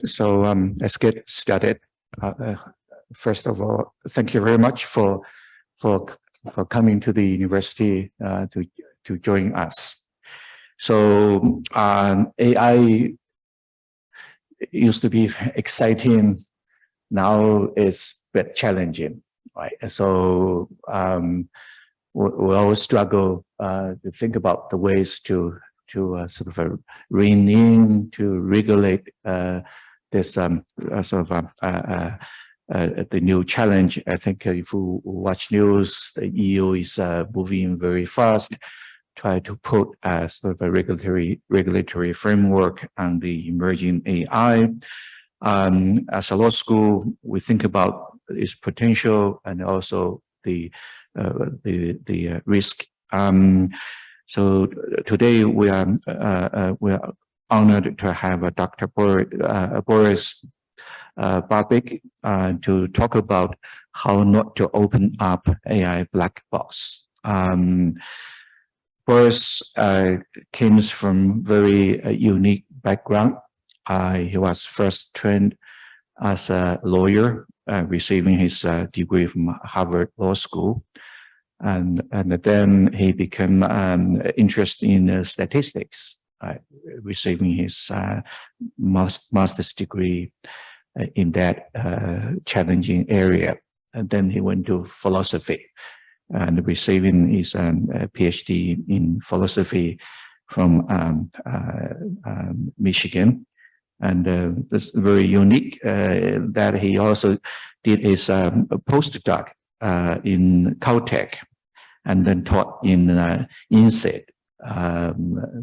So let's get started. First of all, thank you very much for coming to the university to join us. So AI used to be exciting. Now it's a bit challenging, right? So we always struggle to think about the ways to sort of rein in, to regulate this sort of the new challenge. I think if you watch news, the EU is moving very fast, try to put sort of a regulatory framework on the emerging AI. As a law school, we think about its potential and also the risk. So today we are honored to have Dr. Boris Babic to talk about how not to open up AI black box. Boris came from very unique background. He was first trained as a lawyer, receiving his degree from Harvard Law School. And then he became interested in statistics, receiving his master's degree in that challenging area. And then he went to philosophy and receiving his PhD in philosophy from Michigan. And it's very unique that he also did his postdoc in Caltech, and then taught in INSEAD,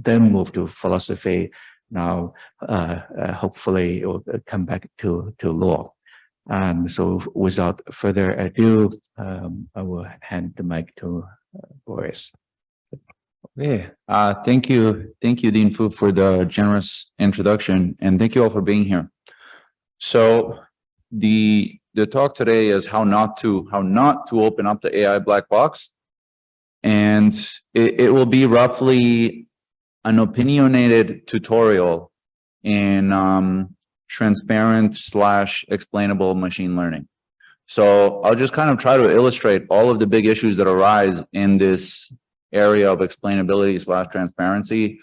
then moved to philosophy. Now, hopefully, it will come back to law. So, without further ado, I will hand the mic to Boris. Yeah, thank you, Dean Fu, for the generous introduction, and thank you all for being here. So, the talk today is how not to open up the AI black box. And it will be roughly an opinionated tutorial in transparent/explainable machine learning. So I'll just kind of try to illustrate all of the big issues that arise in this area of explainability/transparency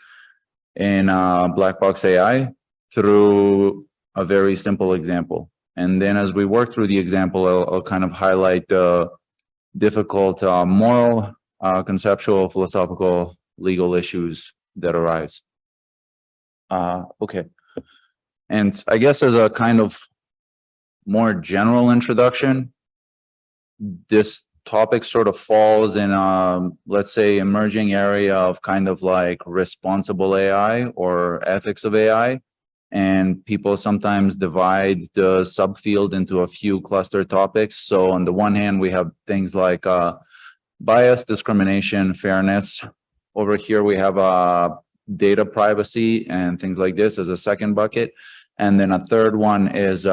in black box AI through a very simple example. And then as we work through the example, I'll kind of highlight the difficult moral, conceptual, philosophical, legal issues that arise. Okay. And I guess as a kind of more general introduction, this topic sort of falls in let's say, emerging area of kind of like responsible AI or ethics of AI. And people sometimes divide the subfield into a few cluster topics. So on the one hand, we have things like bias, discrimination, fairness. Over here, we have data privacy and things like this as a second bucket. And then a third one is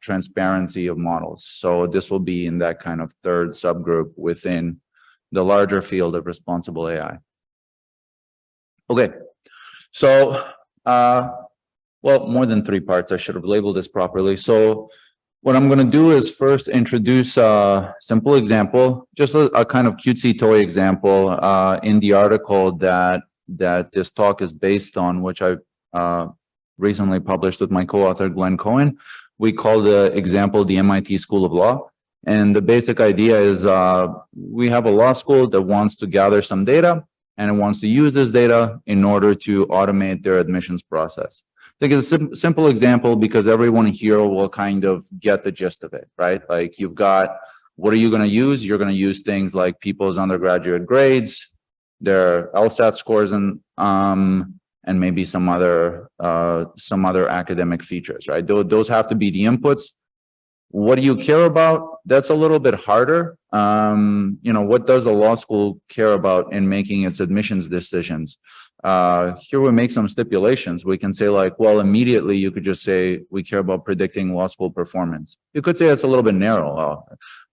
transparency of models. So this will be in that kind of third subgroup within the larger field of responsible AI. Okay, so well, more than three parts. I should have labeled this properly. So what I'm going to do is first introduce a simple example, just a kind of cutesy toy example in the article that this talk is based on, which I recently published with my co-author, Glenn Cohen. We call the example the MIT School of Law. And the basic idea is we have a law school that wants to gather some data, and it wants to use this data in order to automate their admissions process. I think it's a simple example because everyone here will kind of get the gist of it, right? Like you've got, what are you going to use? You're going to use things like people's undergraduate grades, their LSAT scores, and maybe some other academic features, right? Those have to be the inputs. What do you care about? That's a little bit harder. You know, what does a law school care about in making its admissions decisions? Here we make some stipulations. We can say like, well, immediately you could just say, we care about predicting law school performance. You could say it's a little bit narrow.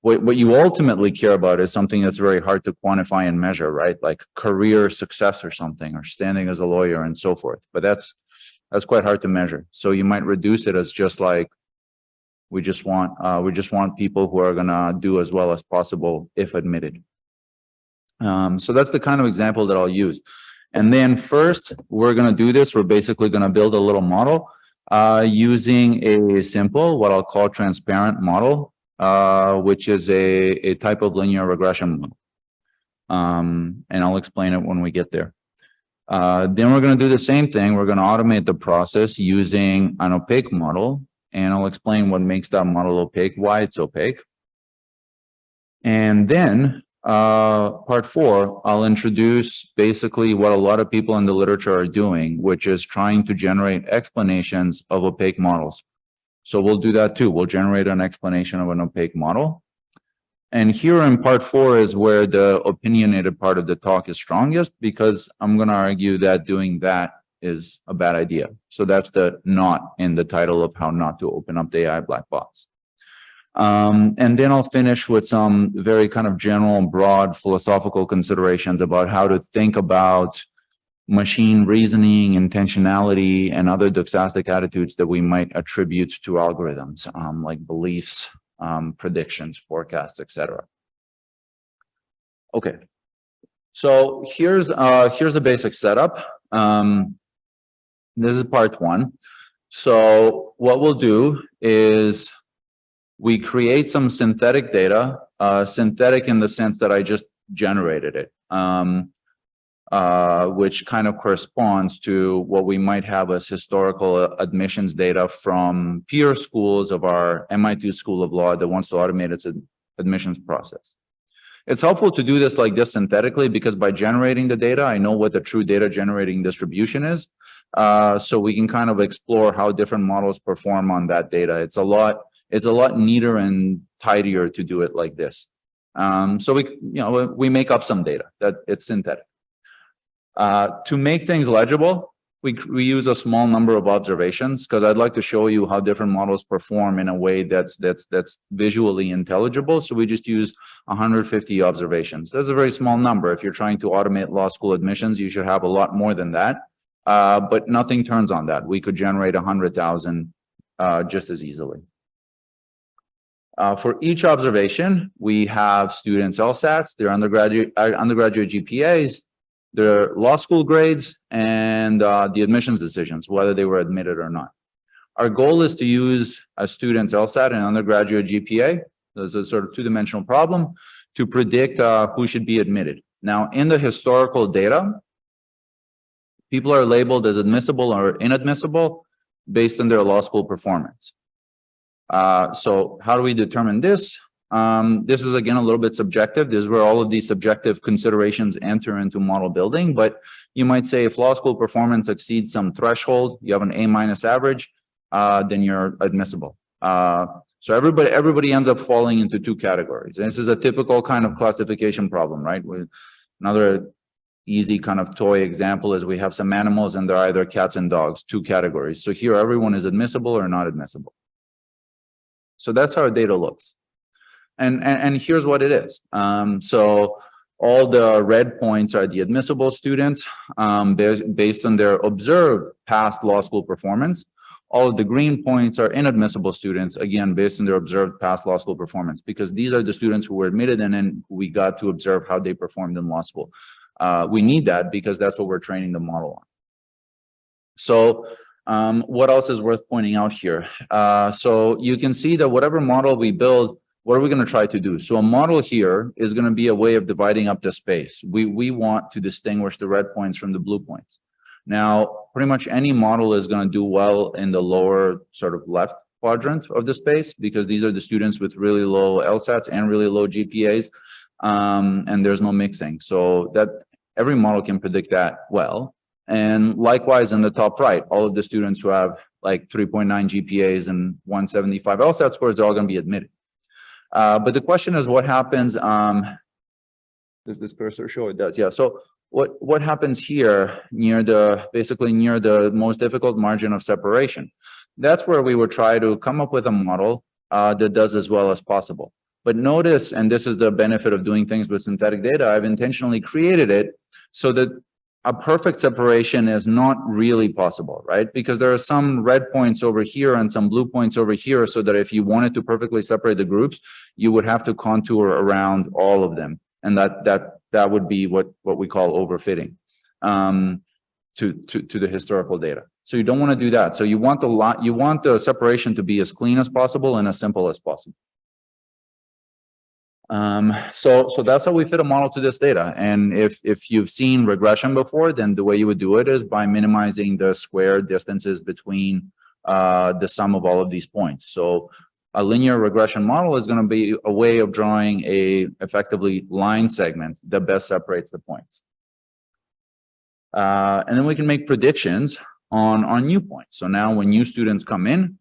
What you ultimately care about is something that's very hard to quantify and measure, right? Like career success or something, or standing as a lawyer and so forth. But that's That's quite hard to measure. So you might reduce it as just like, we just want people who are gonna do as well as possible if admitted. So that's the kind of example that I'll use. And then first, we're gonna do this. We're basically gonna build a little model using a simple, what I'll call transparent model, which is a type of linear regression model. And I'll explain it when we get there. Then we're going to do the same thing. We're going to automate the process using an opaque model, and I'll explain what makes that model opaque, why it's opaque. And then part 4, I'll introduce basically what a lot of people in the literature are doing, which is trying to generate explanations of opaque models. So we'll do that too. We'll generate an explanation of an opaque model. And here in part 4 is where the opinionated part of the talk is strongest, because I'm going to argue that doing that is a bad idea. So that's the not in the title of how not to open up the AI black box. And then I'll finish with some very kind of general, broad philosophical considerations about how to think about machine reasoning, intentionality, and other doxastic attitudes that we might attribute to algorithms, like beliefs, predictions, forecasts, etc. Okay, so here's the basic setup. This is part 1. So what we'll do is we create some synthetic data, synthetic in the sense that I just generated it, which kind of corresponds to what we might have as historical admissions data from peer schools of our MIT School of Law that wants to automate its admissions process. It's helpful to do this like this synthetically, because by generating the data, I know what the true data generating distribution is. So we can kind of explore how different models perform on that data. It's a lot neater and tidier to do it like this. So we make up some data that it's synthetic. To make things legible, we use a small number of observations, because I'd like to show you how different models perform in a way that's visually intelligible. So we just use 150 observations. That's a very small number. If you're trying to automate law school admissions, you should have a lot more than that. But nothing turns on that. We could generate 100,000 just as easily. For each observation, we have students' LSATs, their undergraduate GPAs, their law school grades, and the admissions decisions, whether they were admitted or not. Our goal is to use a student's LSAT and undergraduate GPA, there's a sort of two-dimensional problem, to predict who should be admitted. Now, in the historical data, people are labeled as admissible or inadmissible based on their law school performance. So how do we determine this? This is, again, a little bit subjective. This is where all of these subjective considerations enter into model building. But you might say if law school performance exceeds some threshold, you have an A- average, then you're admissible. So everybody ends up falling into 2 categories. And this is a typical kind of classification problem, right? Another easy kind of toy example is we have some animals and they're either cats and dogs, 2 categories. So here everyone is admissible or not admissible. So that's how our data looks. And here's what it is. So all the red points are the admissible students based on their observed past law school performance. All of the green points are inadmissible students, again, based on their observed past law school performance, because these are the students who were admitted and then we got to observe how they performed in law school. We need that because that's what we're training the model on. So what else is worth pointing out here? So you can see that whatever model we build, what are we going to try to do? So a model here is going to be a way of dividing up the space. We want to distinguish the red points from the blue points. Now, pretty much any model is going to do well in the lower sort of left quadrant of the space, because these are the students with really low LSATs and really low GPAs, and there's no mixing. So that every model can predict that well. And likewise, in the top right, all of the students who have like 3.9 GPAs and 175 LSAT scores, they're all going to be admitted. But the question is, what happens? Does this cursor show? It does, yeah. So what happens here basically near the most difficult margin of separation? That's where we would try to come up with a model that does as well as possible. But notice, and this is the benefit of doing things with synthetic data, I've intentionally created it so that a perfect separation is not really possible, right? Because there are some red points over here and some blue points over here, so that if you wanted to perfectly separate the groups, you would have to contour around all of them. And that would be what we call overfitting to the historical data. So you don't want to do that. So you want the separation to be as clean as possible and as simple as possible. So that's how we fit a model to this data. And if you've seen regression before, then the way you would do it is by minimizing the square distances between the sum of all of these points. So a linear regression model is going to be a way of drawing a effectively line segment that best separates the points. And then we can make predictions on new points. So now when new students come in,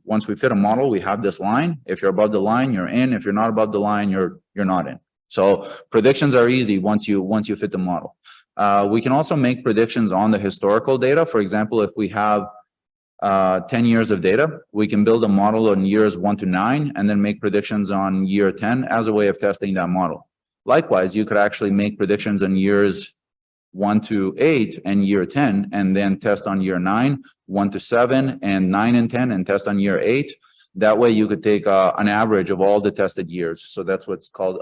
once we fit a model, we have this line. If you're above the line, you're in. If you're not above the line, you're not in. So predictions are easy once you fit the model. We can also make predictions on the historical data. For example, if we have 10 years of data, we can build a model on years 1 to 9 and then make predictions on year 10 as a way of testing that model. Likewise, you could actually make predictions on years 1 to 8 and year 10, and then test on year 9, 1 to 7, and 9 and 10, and test on year 8. That way you could take an average of all the tested years. So that's what's called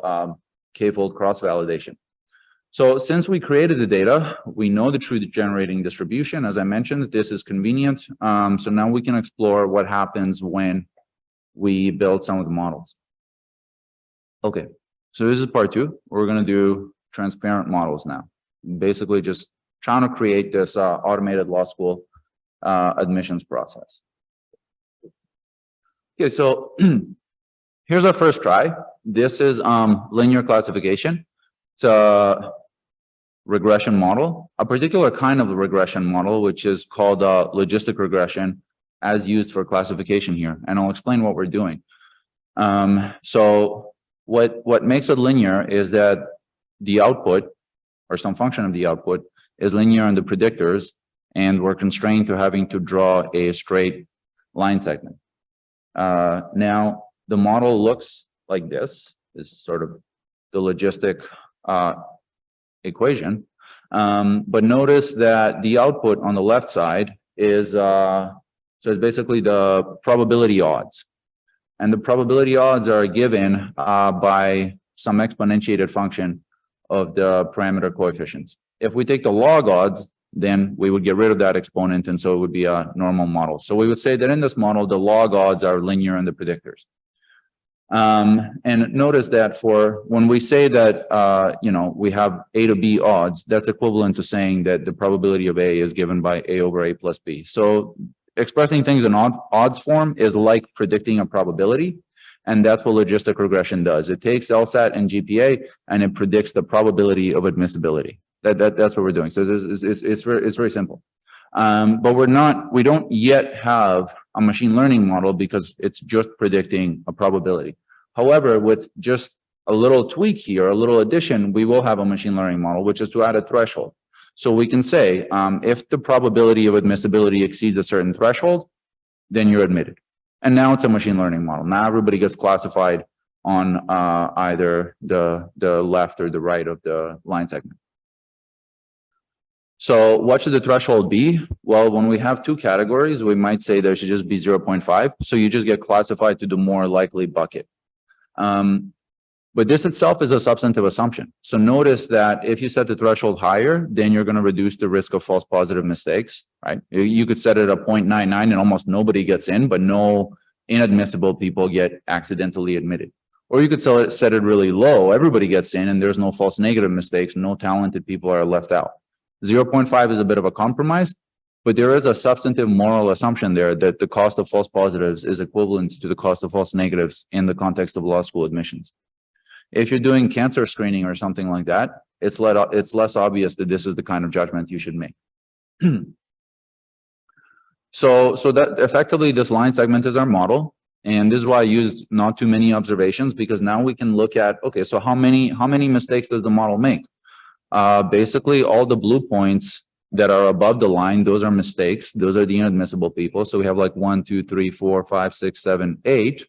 k-fold cross-validation. So since we created the data, we know the truth generating distribution. As I mentioned, this is convenient. So now we can explore what happens when we build some of the models. Okay, so this is part 2. We're going to do transparent models now. Basically just trying to create this automated law school admissions process. Okay, so here's our first try. This is linear classification. It's a regression model, a particular kind of regression model, which is called logistic regression, as used for classification here. And I'll explain what we're doing. So what makes it linear is that the output, or some function of the output, is linear in the predictors, and we're constrained to having to draw a straight line segment. Now, the model looks like this. This is sort of the logistic equation. But notice that the output on the left side is, so it's basically the probability odds. And the probability odds are given by some exponentiated function of the parameter coefficients. If we take the log odds, then we would get rid of that exponent, and so it would be a normal model. So we would say that in this model, the log odds are linear in the predictors. And notice that for when we say that we have A to B odds, that's equivalent to saying that the probability of A is given by A over A plus B. So expressing things in odds form is like predicting a probability. And that's what logistic regression does. It takes LSAT and GPA and it predicts the probability of admissibility. That's what we're doing. So it's very simple. But we don't yet have a machine learning model because it's just predicting a probability. However, with just a little tweak here, a little addition, we will have a machine learning model, which is to add a threshold. So we can say, if the probability of admissibility exceeds a certain threshold, then you're admitted. And now it's a machine learning model. Now everybody gets classified on either the left or the right of the line segment. So what should the threshold be? Well, when we have two categories, we might say there should just be 0.5. So you just get classified to the more likely bucket. But this itself is a substantive assumption. So notice that if you set the threshold higher, then you're going to reduce the risk of false positive mistakes, right? You could set it at 0.99 and almost nobody gets in, but no inadmissible people get accidentally admitted. Or you could set it really low, everybody gets in and there's no false negative mistakes, no talented people are left out. 0.5 is a bit of a compromise, but there is a substantive moral assumption there that the cost of false positives is equivalent to the cost of false negatives in the context of law school admissions. If you're doing cancer screening or something like that, it's less obvious that this is the kind of judgment you should make. So that effectively this line segment is our model. And this is why I used not too many observations, because now we can look at, okay, so how many mistakes does the model make? Basically all the blue points that are above the line, those are mistakes. Those are the inadmissible people. So we have like 1, 2, 3, 4, 5, 6, 7, 8.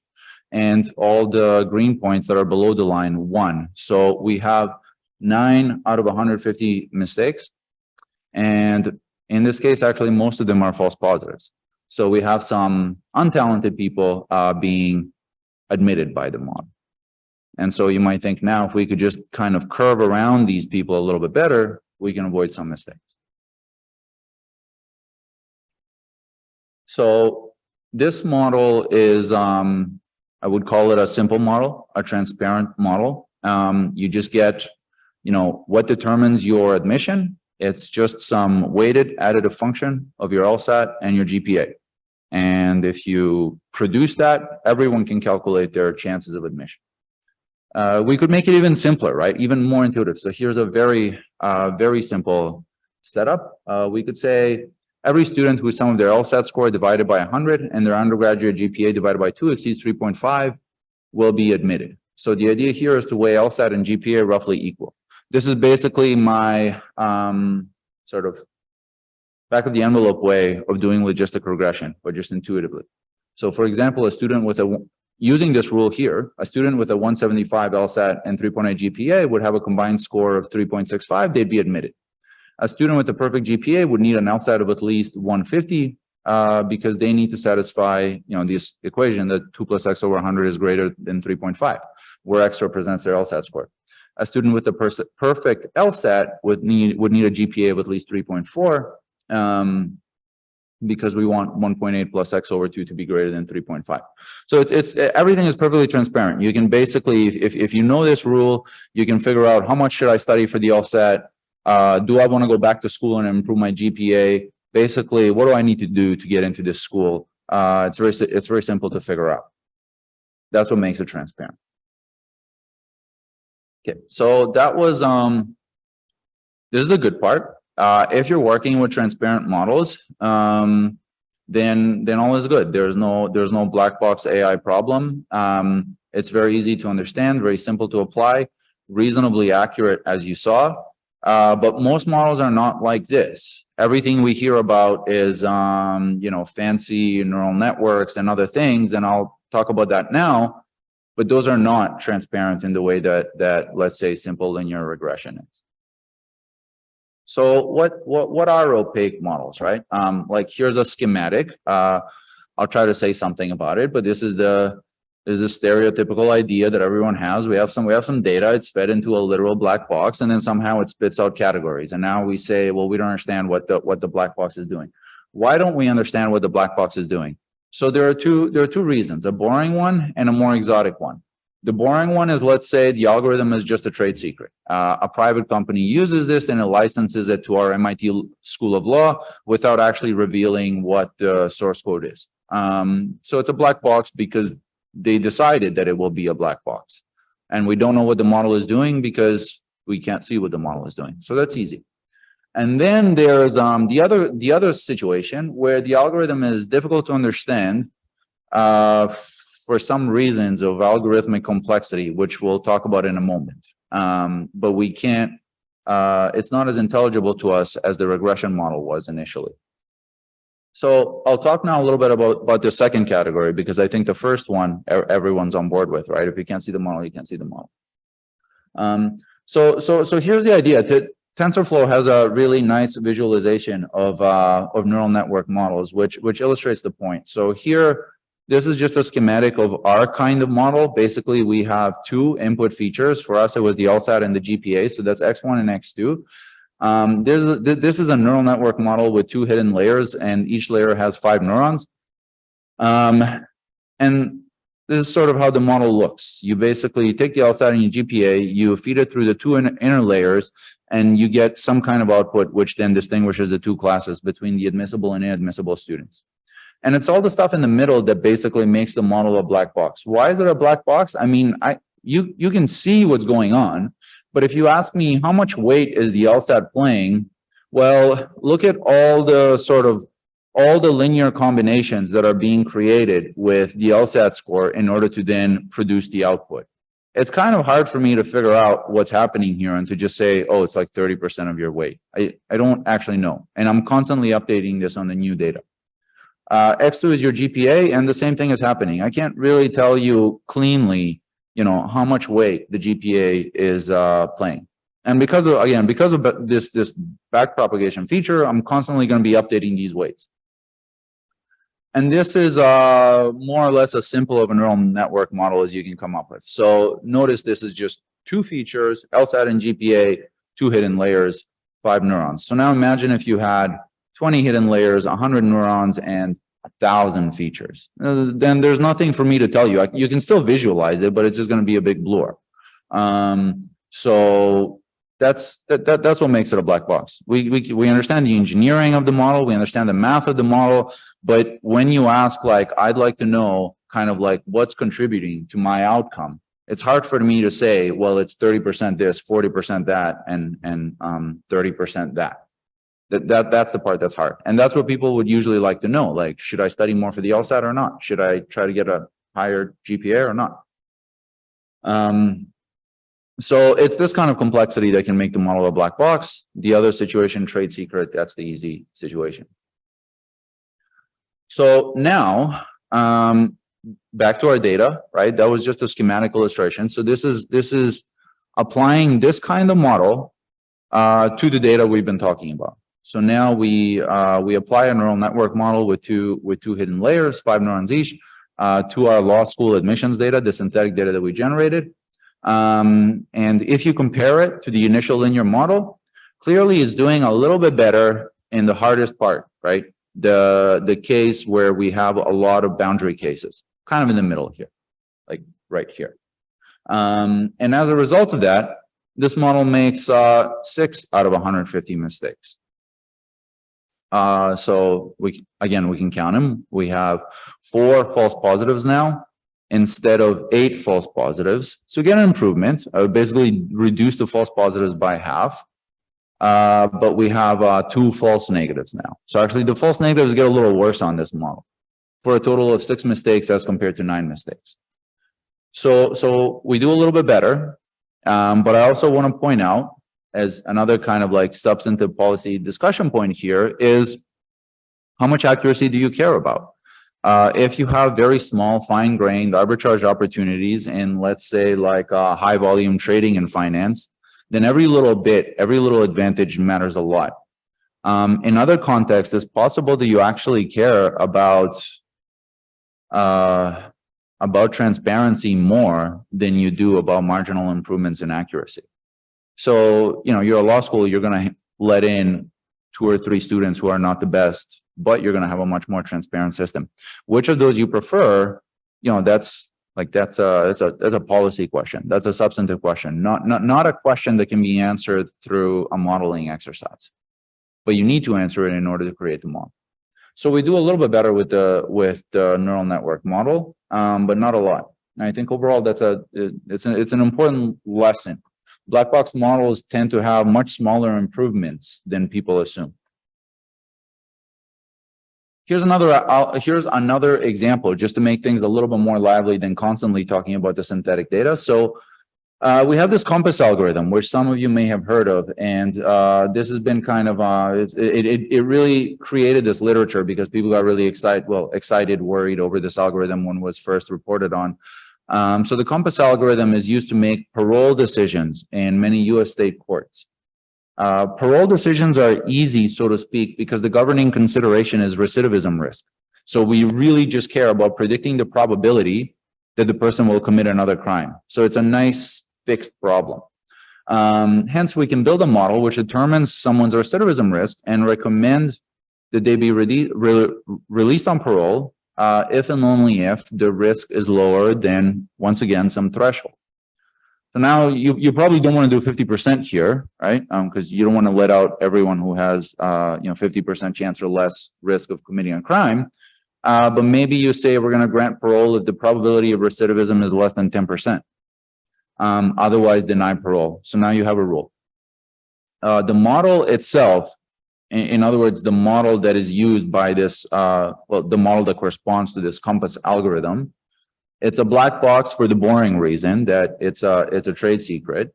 And all the green points that are below the line, 1. So we have 9 out of 150 mistakes. And in this case, actually, most of them are false positives. So we have some untalented people being admitted by the model. And so you might think now, if we could just kind of curve around these people a little bit better, we can avoid some mistakes. So this model is, I would call it a simple model, a transparent model. You just get, what determines your admission. It's just some weighted additive function of your LSAT and your GPA. And if you produce that, everyone can calculate their chances of admission. We could make it even simpler, right? Even more intuitive. So here's a very, very simple setup. We could say every student whose sum of their LSAT score divided by 100 and their undergraduate GPA divided by 2 exceeds 3.5 will be admitted. So the idea here is to weigh LSAT and GPA roughly equal. This is basically my sort of back of the envelope way of doing logistic regression, but just intuitively. So for example, a student with using this rule here, a student with a 175 LSAT and 3.8 GPA would have a combined score of 3.65, they'd be admitted. A student with a perfect GPA would need an LSAT of at least 150 because they need to satisfy, this equation that 2 plus x over 100 is greater than 3.5, where x represents their LSAT score. A student with a perfect LSAT would need a GPA of at least 3.4 because we want 1.8 plus x over 2 to be greater than 3.5. So it's everything is perfectly transparent. You can basically, if you know this rule, you can figure out how much should I study for the LSAT. Do I want to go back to school and improve my GPA? Basically, what do I need to do to get into this school? It's very simple to figure out. That's what makes it transparent. Okay, so that was this is the good part. If you're working with transparent models, then all is good. There's no black box AI problem. It's very easy to understand, very simple to apply, reasonably accurate as you saw. But most models are not like this. Everything we hear about is fancy neural networks and other things, and I'll talk about that now. But those are not transparent in the way that let's say simple linear regression is. So what are opaque models, right? Like here's a schematic. I'll try to say something about it, but this is the stereotypical idea that everyone has. We have some data, it's fed into a literal black box, and then somehow it spits out categories. And now we say, well, we don't understand what the black box is doing. Why don't we understand what the black box is doing? So there are two reasons, a boring one and a more exotic one. The boring one is, let's say the algorithm is just a trade secret. A private company uses this and it licenses it to our MIT School of Law without actually revealing what the source code is. So it's a black box because they decided that it will be a black box. And we don't know what the model is doing because we can't see what the model is doing. So that's easy. And then there's the other situation where the algorithm is difficult to understand for some reasons of algorithmic complexity, which we'll talk about in a moment. But we can't, it's not as intelligible to us as the regression model was initially. So I'll talk now a little bit about the second category, because I think the first one everyone's on board with, right? If you can't see the model, you can't see the model. So here's the idea. TensorFlow has a really nice visualization of neural network models, which illustrates the point. So here, this is just a schematic of our kind of model. Basically, we have two input features. For us, it was the LSAT and the GPA. So that's X1 and X2. This is a neural network model with two hidden layers, and each layer has 5 neurons. And this is sort of how the model looks. You basically take the LSAT and your GPA, you feed it through the two inner layers, and you get some kind of output, which then distinguishes the two classes between the admissible and inadmissible students. And it's all the stuff in the middle that basically makes the model a black box. Why is it a black box? I mean, you can see what's going on, but if you ask me how much weight is the LSAT playing, well, look at all the linear combinations that are being created with the LSAT score in order to then produce the output. It's kind of hard for me to figure out what's happening here and to just say, oh, it's like 30% of your weight. I don't actually know. And I'm constantly updating this on the new data. X2 is your GPA, and the same thing is happening. I can't really tell you cleanly, how much weight the GPA is playing. And because of, again, because of this backpropagation feature, I'm constantly going to be updating these weights. And this is more or less as simple of a neural network model as you can come up with. So notice this is just 2 features, LSAT and GPA, 2 hidden layers, 5 neurons. So now imagine if you had 20 hidden layers, 100 neurons, and 1,000 features. Then there's nothing for me to tell you. You can still visualize it, but it's just going to be a big blur. So that's what makes it a black box. We understand the engineering of the model, we understand the math of the model, but when you ask, like, I'd like to know kind of like what's contributing to my outcome, it's hard for me to say, well, it's 30% this, 40% that, and 30% that. That's the part that's hard. And that's what people would usually like to know. Like, should I study more for the LSAT or not? Should I try to get a higher GPA or not? So it's this kind of complexity that can make the model a black box. The other situation, trade secret, that's the easy situation. So now, back to our data, right? That was just a schematic illustration. So this is applying this kind of model to the data we've been talking about. So now we apply a neural network model with two hidden layers, 5 neurons each, to our law school admissions data, the synthetic data that we generated. And if you compare it to the initial linear model, clearly it's doing a little bit better in the hardest part, right? The case where we have a lot of boundary cases, kind of in the middle here, like right here. And as a result of that, this model makes 6 out of 150 mistakes. So we can count them. We have 4 false positives now, instead of 8 false positives. So again, an improvement. I would basically reduce the false positives by half. But we have 2 false negatives now. So actually the false negatives get a little worse on this model, for a total of 6 mistakes as compared to 9 mistakes. So we do a little bit better. But I also want to point out, as another kind of like substantive policy discussion point here, is how much accuracy do you care about? If you have very small, fine-grained arbitrage opportunities in, let's say, like high volume trading and finance, then every little bit, every little advantage matters a lot. In other contexts, it's possible that you actually care about transparency more than you do about marginal improvements in accuracy. So, you know, you're a law school, you're going to let in 2 or 3 students who are not the best, but you're going to have a much more transparent system. Which of those you prefer? You know, that's a policy question. That's a substantive question, not a question that can be answered through a modeling exercise. But you need to answer it in order to create the model. So we do a little bit better with the neural network model, but not a lot. And I think overall it's an important lesson. Black box models tend to have much smaller improvements than people assume. Here's another example, just to make things a little bit more lively than constantly talking about the synthetic data. So we have this compass algorithm, which some of you may have heard of, and this has been kind of it really created this literature because people got really excited, worried over this algorithm when it was first reported on. So the compass algorithm is used to make parole decisions in many U.S. state courts. Parole decisions are easy, so to speak, because the governing consideration is recidivism risk. So we really just care about predicting the probability that the person will commit another crime. So it's a nice fixed problem. Hence, we can build a model which determines someone's recidivism risk and recommend that they be released on parole if and only if the risk is lower than, once again, some threshold. So now you probably don't want to do 50% here, right? Because you don't want to let out everyone who has 50% chance or less risk of committing a crime. But maybe you say we're going to grant parole if the probability of recidivism is less than 10%. Otherwise, deny parole. So now you have a rule. The model itself, in other words, the model that is used by this, the model that corresponds to this compass algorithm, it's a black box for the boring reason that it's a trade secret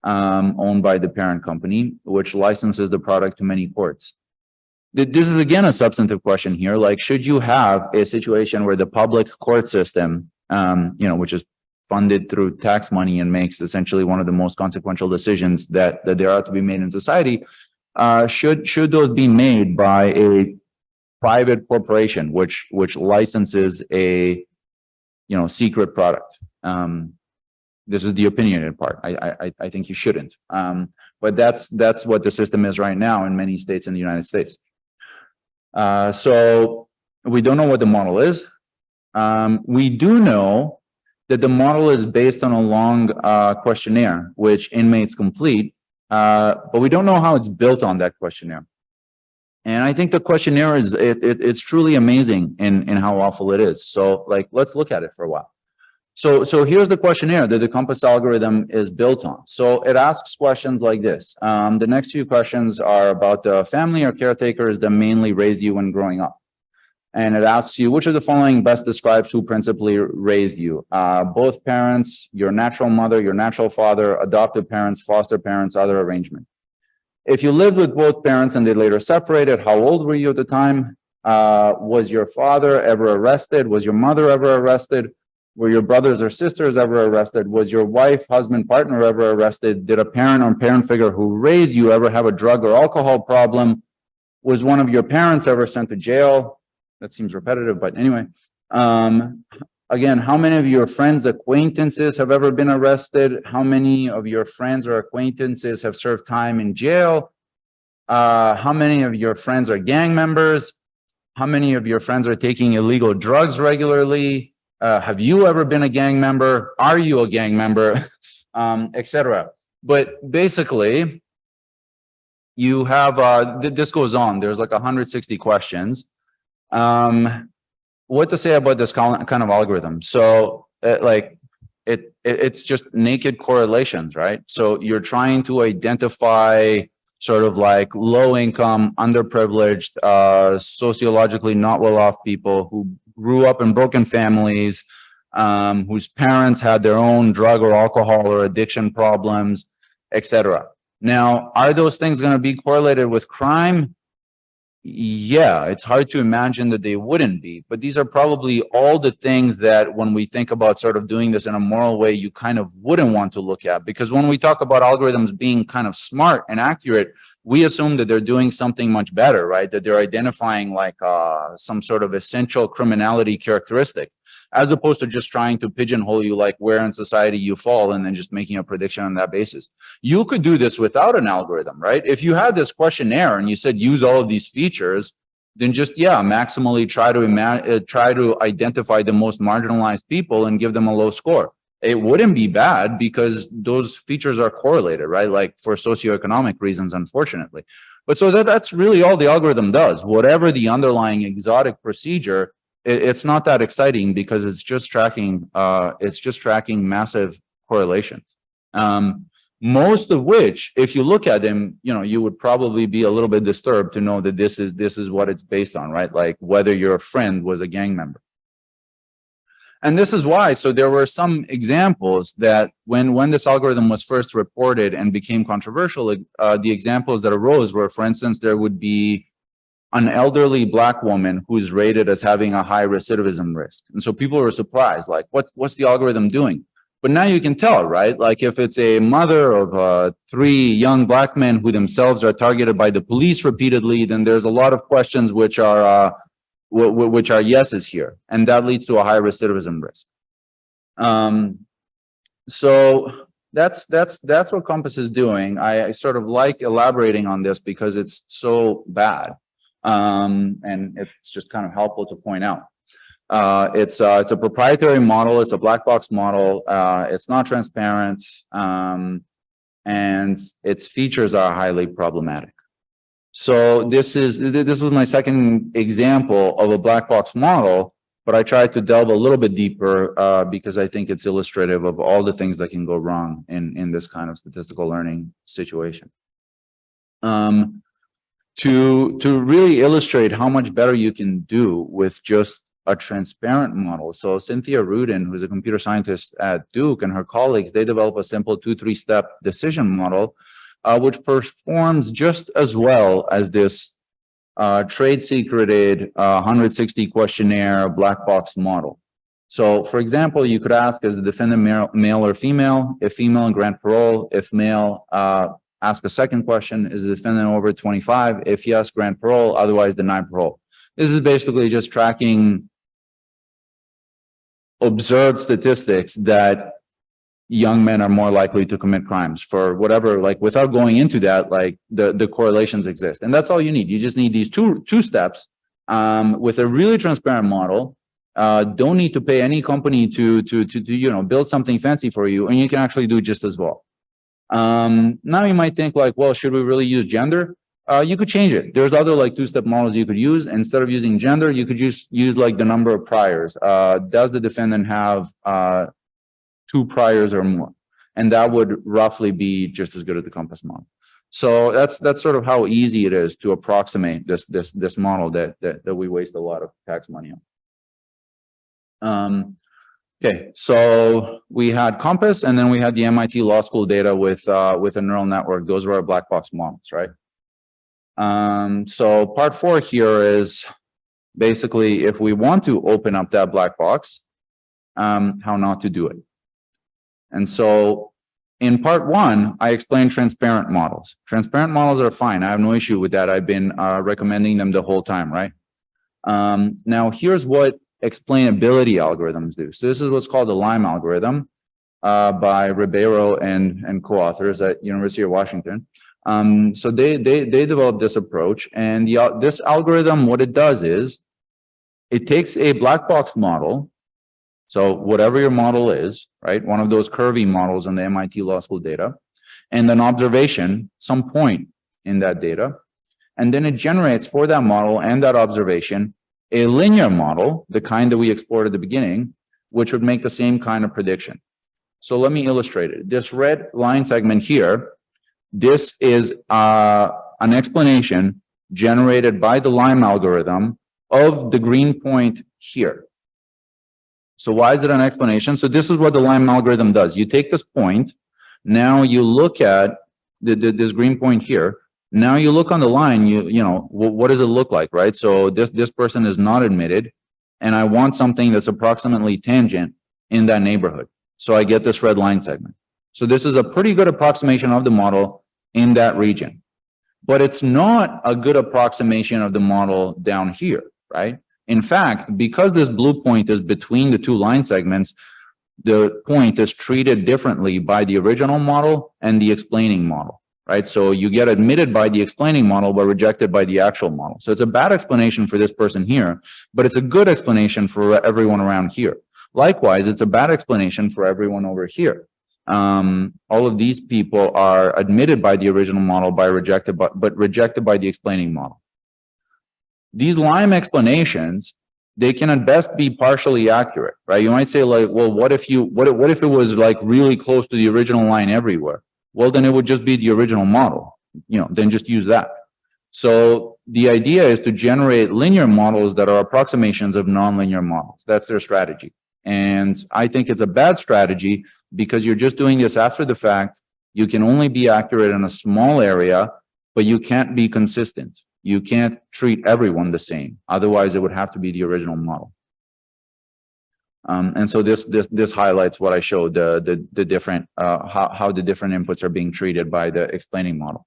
owned by the parent company, which licenses the product to many courts. This is again a substantive question here. Like, should you have a situation where the public court system, which is funded through tax money and makes essentially one of the most consequential decisions that there are to be made in society, should those be made by a private corporation which licenses a secret product? This is the opinionated part. I think you shouldn't. But that's what the system is right now in many states in the United States. So we don't know what the model is. We do know that the model is based on a long questionnaire, which inmates complete, but we don't know how it's built on that questionnaire. And I think the questionnaire is, it's truly amazing in how awful it is. So like, let's look at it for a while. So here's the questionnaire that the Compass algorithm is built on. So it asks questions like this. The next few questions are about the family or caretakers that mainly raised you when growing up. And it asks you, which of the following best describes who principally raised you? Both parents, your natural mother, your natural father, adoptive parents, foster parents, other arrangement. If you lived with both parents and they later separated, how old were you at the time? Was your father ever arrested? Was your mother ever arrested? Were your brothers or sisters ever arrested? Was your wife, husband, partner ever arrested? Did a parent or parent figure who raised you ever have a drug or alcohol problem? Was one of your parents ever sent to jail? That seems repetitive, but anyway. Again, how many of your friends, acquaintances have ever been arrested? How many of your friends or acquaintances have served time in jail? How many of your friends are gang members? How many of your friends are taking illegal drugs regularly? Have you ever been a gang member? Are you a gang member? Etc. But basically, you have, this goes on. There's like 160 questions. What to say about this kind of algorithm? So it's just naked correlations, right? So you're trying to identify sort of like low income, underprivileged, sociologically not well off people who grew up in broken families, whose parents had their own drug or alcohol or addiction problems, etc. Now, are those things going to be correlated with crime? Yeah, it's hard to imagine that they wouldn't be, but these are probably all the things that when we think about sort of doing this in a moral way, you kind of wouldn't want to look at, because when we talk about algorithms being kind of smart and accurate, we assume that they're doing something much better, right? That they're identifying like some sort of essential criminality characteristic, as opposed to just trying to pigeonhole you like where in society you fall and then just making a prediction on that basis. You could do this without an algorithm, right? If you had this questionnaire and you said use all of these features, then just, yeah, maximally try to identify the most marginalized people and give them a low score. It wouldn't be bad because those features are correlated, right? Like for socioeconomic reasons, unfortunately. But so that's really all the algorithm does. Whatever the underlying exotic procedure, it's not that exciting because it's just tracking massive correlations. Most of which, if you look at them, you would probably be a little bit disturbed to know that this is what it's based on, right? Like whether your friend was a gang member. And this is why, so there were some examples that when this algorithm was first reported and became controversial, the examples that arose were, for instance, there would be an elderly Black woman who's rated as having a high recidivism risk. And so people were surprised, like, what's the algorithm doing? But now you can tell, right? Like if it's a mother of 3 young Black men who themselves are targeted by the police repeatedly, then there's a lot of questions which are yeses here. And that leads to a high recidivism risk. So that's what Compass is doing. I sort of like elaborating on this because it's so bad. And it's just kind of helpful to point out. It's a proprietary model. It's a black box model. It's not transparent, and its features are highly problematic. So this was my second example of a black box model, but I tried to delve a little bit deeper because I think it's illustrative of all the things that can go wrong in this kind of statistical learning situation. To really illustrate how much better you can do with just a transparent model. So Cynthia Rudin, who's a computer scientist at Duke, and her colleagues, they develop a simple 2-3 step decision model, which performs just as well as this trade secreted 160 questionnaire black box model. So for example, you could ask, is the defendant male or female? If female, grant parole. If male, ask a second question, is the defendant over 25? If yes, grant parole, otherwise deny parole. This is basically just tracking observed statistics that young men are more likely to commit crimes for whatever, like without going into that, like the correlations exist. And that's all you need. You just need these two steps with a really transparent model. Don't need to pay any company to build something fancy for you, and you can actually do just as well. Now you might think like, well, should we really use gender? You could change it. There's other like two-step models you could use. Instead of using gender, you could just use like the number of priors. Does the defendant have 2 priors or more? And that would roughly be just as good as the compass model. So that's sort of how easy it is to approximate this model that we waste a lot of tax money on. Okay, so we had compass, and then we had the MIT Law School data with a neural network. Those were our black box models, right? So part 4 here is basically if we want to open up that black box, how not to do it. And so in part 1, I explained transparent models. Transparent models are fine. I have no issue with that. I've been recommending them the whole time, right? Now here's what explainability algorithms do. So this is what's called the LIME algorithm by Ribeiro and co-authors at University of Washington. So they developed this approach, and this algorithm, what it does is it takes a black box model. So whatever your model is, right? One of those curvy models in the MIT Law School data, and an observation, some point in that data. And then it generates for that model and that observation, a linear model, the kind that we explored at the beginning, which would make the same kind of prediction. So let me illustrate it. This red line segment here, this is an explanation generated by the LIME algorithm of the green point here. So why is it an explanation? So this is what the LIME algorithm does. You take this point, now you look at this green point here. Now you look on the line, what does it look like, right? So this person is not admitted, and I want something that's approximately tangent in that neighborhood. So I get this red line segment. So this is a pretty good approximation of the model in that region. But it's not a good approximation of the model down here, right? In fact, because this blue point is between the 2 line segments, the point is treated differently by the original model and the explaining model, right? So you get admitted by the explaining model, but rejected by the actual model. So it's a bad explanation for this person here, but it's a good explanation for everyone around here. Likewise, it's a bad explanation for everyone over here. All of these people are admitted by the original model, but rejected by the explaining model. These LIME explanations, they can at best be partially accurate, right? You might say like, well, what if it was like really close to the original line everywhere? Well, then it would just be the original model, then just use that. So the idea is to generate linear models that are approximations of nonlinear models. That's their strategy. And I think it's a bad strategy because you're just doing this after the fact. You can only be accurate in a small area, but you can't be consistent. You can't treat everyone the same. Otherwise, it would have to be the original model. And so this highlights what I showed, the different, how the different inputs are being treated by the explaining model.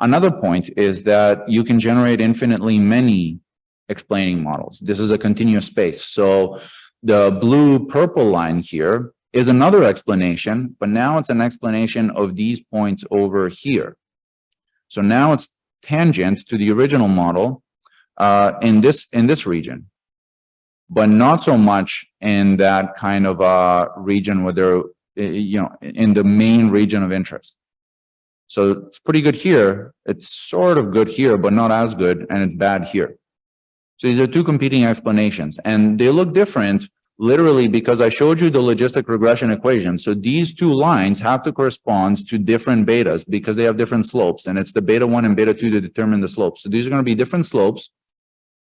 Another point is that you can generate infinitely many explaining models. This is a continuous space. So the blue-purple line here is another explanation, but now it's an explanation of these points over here. So now it's tangent to the original model in this region, but not so much in that kind of region where they're, in the main region of interest. So it's pretty good here. It's sort of good here, but not as good, and it's bad here. So these are 2 competing explanations, and they look different literally because I showed you the logistic regression equation. So these 2 lines have to correspond to different betas because they have different slopes, and it's the beta 1 and beta 2 to determine the slopes. So these are going to be different slopes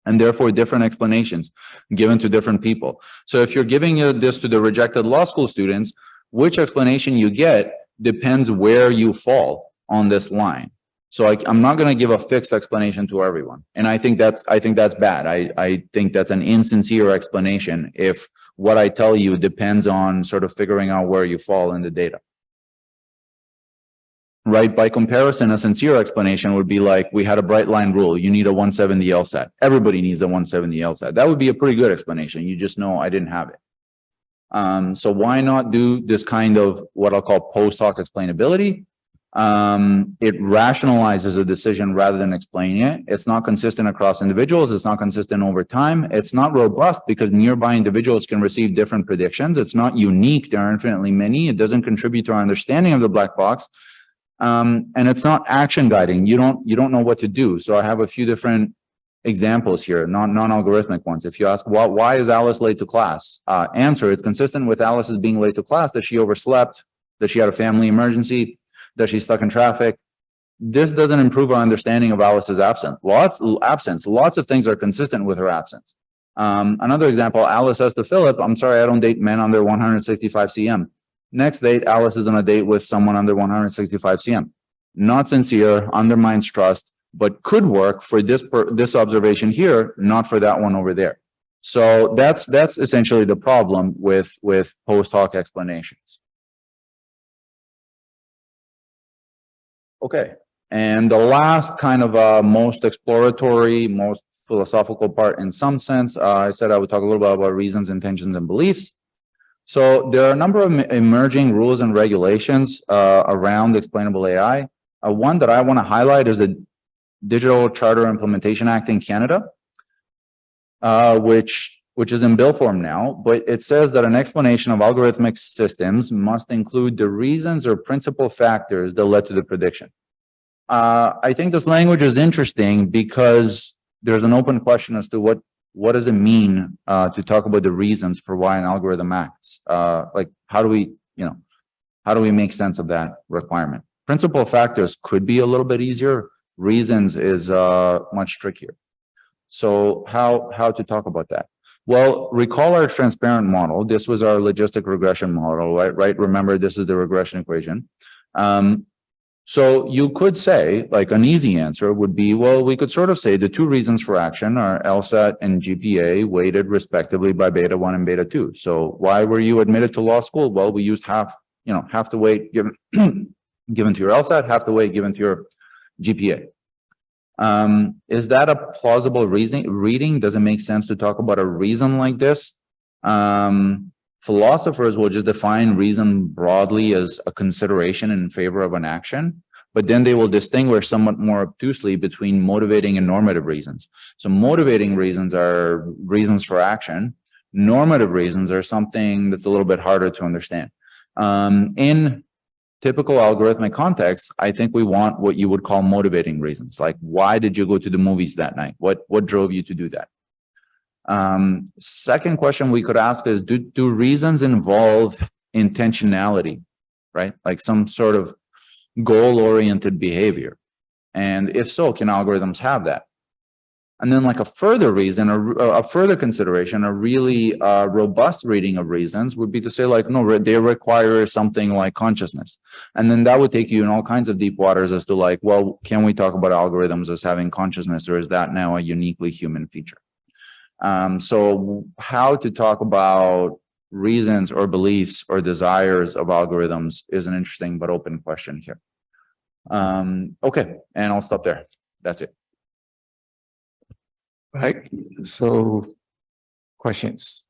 and therefore different explanations given to different people. So if you're giving this to the rejected law school students, which explanation you get depends where you fall on this line. So I'm not going to give a fixed explanation to everyone. And I think that's bad. I think that's an insincere explanation if what I tell you depends on sort of figuring out where you fall in the data. Right? By comparison, a sincere explanation would be like, we had a bright line rule. You need a 170 LSAT. Everybody needs a 170 LSAT. That would be a pretty good explanation. You just know I didn't have it. So why not do this kind of what I'll call post hoc explainability? It rationalizes a decision rather than explaining it. It's not consistent across individuals. It's not consistent over time. It's not robust because nearby individuals can receive different predictions. It's not unique. There are infinitely many. It doesn't contribute to our understanding of the black box. And it's not action guiding. You don't know what to do. So I have a few different examples here, non-algorithmic ones. If you ask, why is Alice late to class? Answer, it's consistent with Alice's being late to class, that she overslept, that she had a family emergency, that she's stuck in traffic. This doesn't improve our understanding of Alice's absence. Lots of things are consistent with her absence. Another example, Alice says to Philip, I'm sorry, I don't date men under 165 cm. Next date, Alice is on a date with someone under 165 cm. Not sincere, undermines trust, but could work for this observation here, not for that one over there. So that's essentially the problem with post hoc explanations. Okay, and the last kind of most exploratory, most philosophical part in some sense, I said I would talk a little bit about reasons, intentions, and beliefs. So there are a number of emerging rules and regulations around explainable AI. One that I want to highlight is the Digital Charter Implementation Act in Canada, which is in bill form now, but it says that an explanation of algorithmic systems must include the reasons or principal factors that led to the prediction. I think this language is interesting because there's an open question as to what does it mean to talk about the reasons for why an algorithm acts? Like, how do we make sense of that requirement? Principal factors could be a little bit easier. Reasons is much trickier. So how to talk about that? Well, recall our transparent model. This was our logistic regression model, right? Remember, this is the regression equation. So you could say, like, an easy answer would be, well, we could sort of say the two reasons for action are LSAT and GPA weighted respectively by beta 1 and beta 2. So why were you admitted to law school? Well, we used half the weight given given to your LSAT, half the weight given to your GPA. Is that a plausible reading? Does it make sense to talk about a reason like this? Philosophers will just define reason broadly as a consideration in favor of an action, but then they will distinguish somewhat more obtusely between motivating and normative reasons. So motivating reasons are reasons for action. Normative reasons are something that's a little bit harder to understand. In typical algorithmic context, I think we want what you would call motivating reasons. Like, why did you go to the movies that night? What drove you to do that? Second question we could ask is, do reasons involve intentionality, right? Like some sort of goal-oriented behavior? And if so, can algorithms have that? And then, like, a further reason, a further consideration, a really robust reading of reasons would be to say, like, no, they require something like consciousness. And then that would take you in all kinds of deep waters as to, like, well, can we talk about algorithms as having consciousness, or is that now a uniquely human feature? So how to talk about reasons or beliefs or desires of algorithms is an interesting but open question here. Okay, and I'll stop there. That's it. Right. So, questions?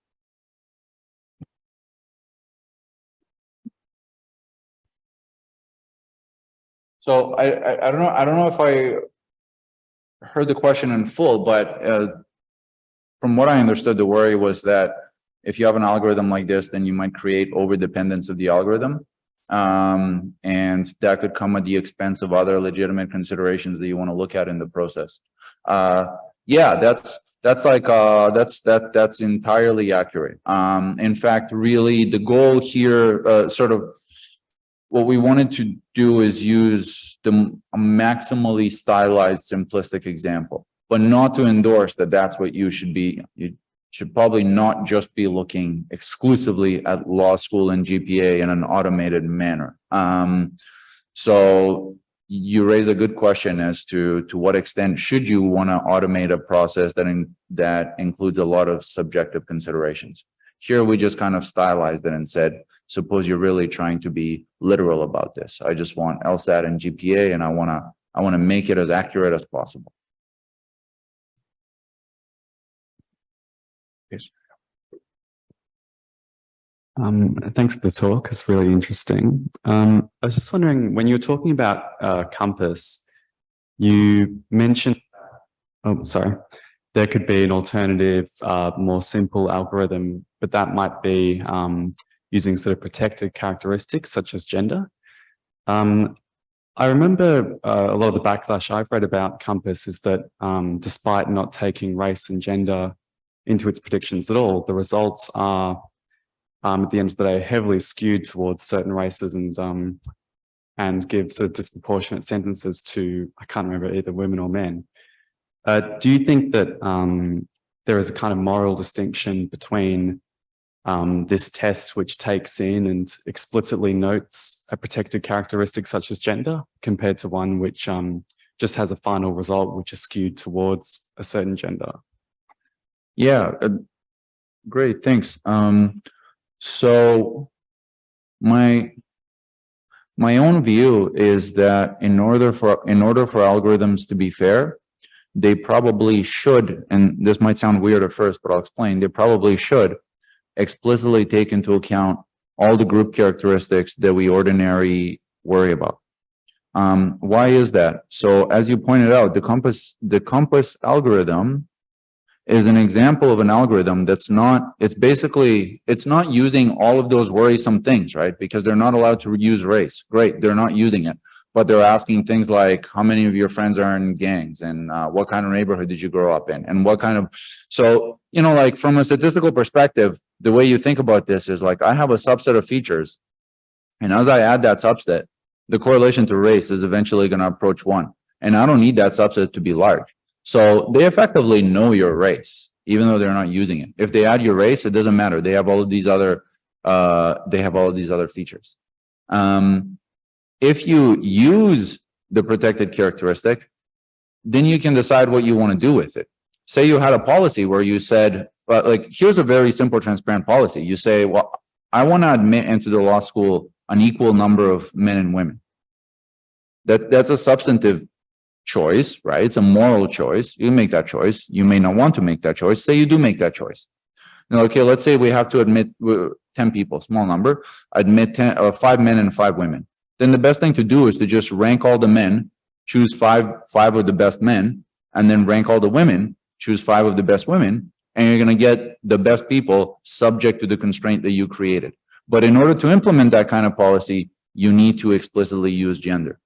So I don't know if I heard the question in full, but from what I understood, the worry was that if you have an algorithm like this, then you might create overdependence of the algorithm. And that could come at the expense of other legitimate considerations that you want to look at in the process. Yeah, that's entirely accurate. In fact, really the goal here, sort of what we wanted to do is use a maximally stylized, simplistic example, but not to endorse that that's what you should be. You should probably not just be looking exclusively at law school and GPA in an automated manner. So you raise a good question as to what extent should you want to automate a process that includes a lot of subjective considerations. Here, we just kind of stylized it and said, suppose you're really trying to be literal about this. I just want LSAT and GPA, and I want to make it as accurate as possible. Yes. Thanks for the talk. It's really interesting. I was just wondering, when you were talking about compass, you mentioned, oh, sorry, there could be an alternative, more simple algorithm, but that might be using sort of protected characteristics such as gender. I remember a lot of the backlash I've read about compass is that despite not taking race and gender into its predictions at all, the results are at the end of the day heavily skewed towards certain races and give sort of disproportionate sentences to, I can't remember, either women or men. Do you think that there is a kind of moral distinction between this test which takes in and explicitly notes a protected characteristic such as gender compared to one which just has a final result which is skewed towards a certain gender? Yeah, great, thanks. So my own view is that in order for algorithms to be fair, they probably should, and this might sound weird at first, but I'll explain, they probably should explicitly take into account all the group characteristics that we ordinarily worry about. Why is that? So as you pointed out, the compass algorithm is an example of an algorithm that's not, it's not using all of those worrisome things, right? Because they're not allowed to use race. Great, they're not using it. But they're asking things like, how many of your friends are in gangs, and what kind of neighborhood did you grow up in, and what kind of, so, you know, like from a statistical perspective, the way you think about this is like, I have a subset of features, and as I add that subset, the correlation to race is eventually going to approach 1. And I don't need that subset to be large. So they effectively know your race, even though they're not using it. If they add your race, it doesn't matter. They have all of these other, features. If you use the protected characteristic, then you can decide what you want to do with it. Say you had a policy where you said, like, here's a very simple, transparent policy. You say, well, I want to admit into the law school an equal number of men and women. That's a substantive choice, right? It's a moral choice. You make that choice. You may not want to make that choice. Say you do make that choice. Now, okay, let's say we have to admit 10 people, small number, admit 5 men and 5 women. Then the best thing to do is to just rank all the men, choose five of the best men, and then rank all the women, choose 5 of the best women, and you're going to get the best people subject to the constraint that you created. But in order to implement that kind of policy, you need to explicitly use gender.